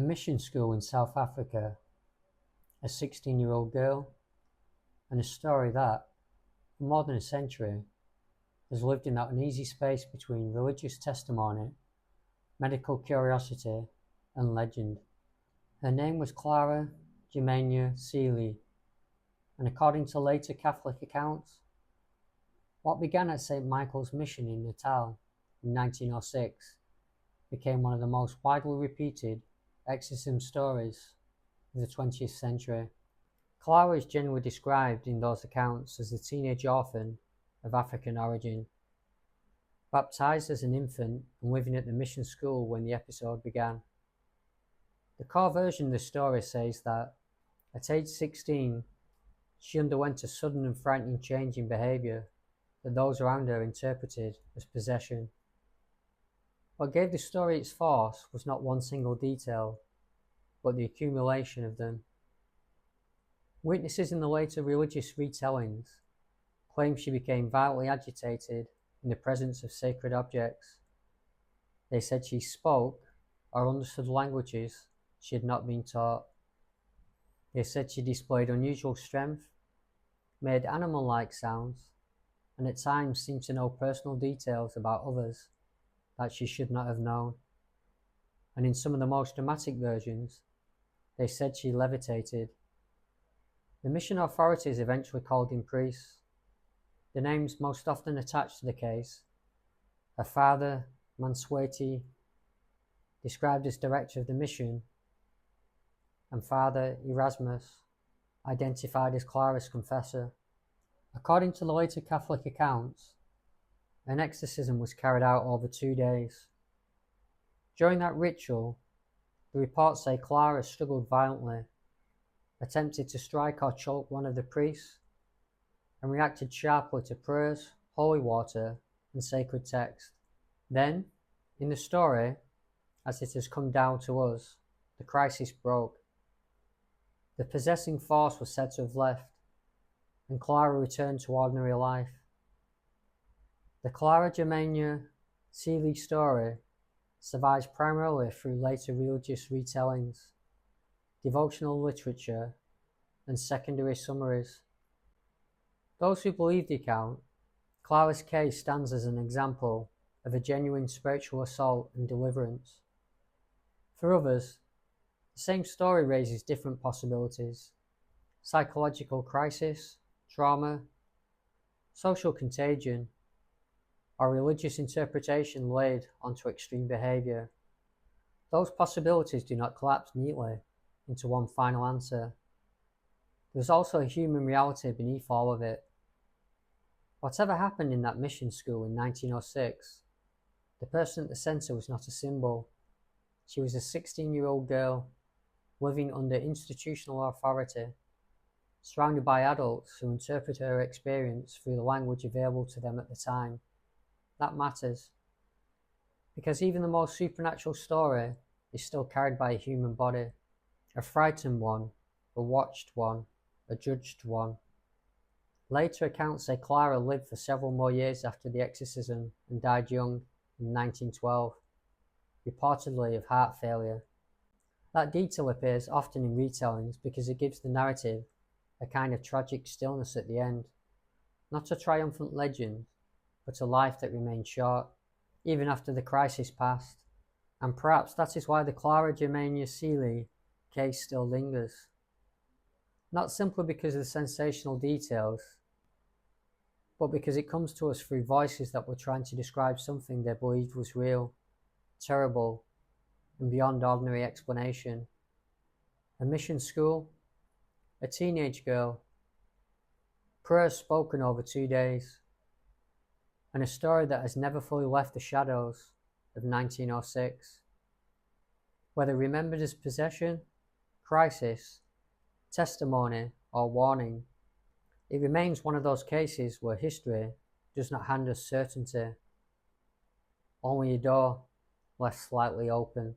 A mission school in South Africa, a 16-year-old girl, and a story that, for more than a century, has lived in that uneasy space between religious testimony, medical curiosity, and legend. Her name was Clara Germana Cele, and according to later Catholic accounts, what began at St. Michael's Mission in Natal in 1906 became one of the most widely repeated exorcism stories of the 20th century. Clara is generally described in those accounts as a teenage orphan of African origin, baptized as an infant and living at the mission school when the episode began. The core version of the story says that, at age 16, she underwent a sudden and frightening change in behaviour that those around her interpreted as possession. What gave the story its force was not one single detail, but the accumulation of them. Witnesses in the later religious retellings claim she became violently agitated in the presence of sacred objects. They said she spoke or understood languages she had not been taught. They said she displayed unusual strength, made animal-like sounds, and at times seemed to know personal details about others that she should not have known. And in some of the most dramatic versions, they said she levitated. The mission authorities eventually called in priests. The names most often attached to the case are Father Mansweti, described as director of the mission, and Father Erasmus, identified as Clara's confessor. According to the later Catholic accounts, an exorcism was carried out over 2 days. During that ritual, the reports say Clara struggled violently, attempted to strike or choke one of the priests, and reacted sharply to prayers, holy water, and sacred text. Then, in the story, as it has come down to us, the crisis broke. The possessing force was said to have left, and Clara returned to ordinary life. The Clara Germana Cele story survives primarily through later religious retellings, devotional literature, and secondary summaries. Those who believe the account, Clara's case stands as an example of a genuine spiritual assault and deliverance. For others, the same story raises different possibilities: psychological crisis, trauma, social contagion, or religious interpretation laid onto extreme behaviour. Those possibilities do not collapse neatly into one final answer. There's also a human reality beneath all of it. Whatever happened in that mission school in 1906, the person at the centre was not a symbol. She was a 16-year-old girl living under institutional authority, surrounded by adults who interpret her experience through the language available to them at the time. That matters, because even the most supernatural story is still carried by a human body, a frightened one, a watched one, a judged one. Later accounts say Clara lived for several more years after the exorcism and died young in 1912, reportedly of heart failure. That detail appears often in retellings because it gives the narrative a kind of tragic stillness at the end, not a triumphant legend, but a life that remained short, even after the crisis passed. And perhaps that is why the Clara Germana Cele case still lingers. Not simply because of the sensational details, but because it comes to us through voices that were trying to describe something they believed was real, terrible, and beyond ordinary explanation. A mission school, a teenage girl, prayers spoken over 2 days, and a story that has never fully left the shadows of 1906. Whether remembered as possession, crisis, testimony, or warning, it remains one of those cases where history does not hand us certainty, only a door left slightly open.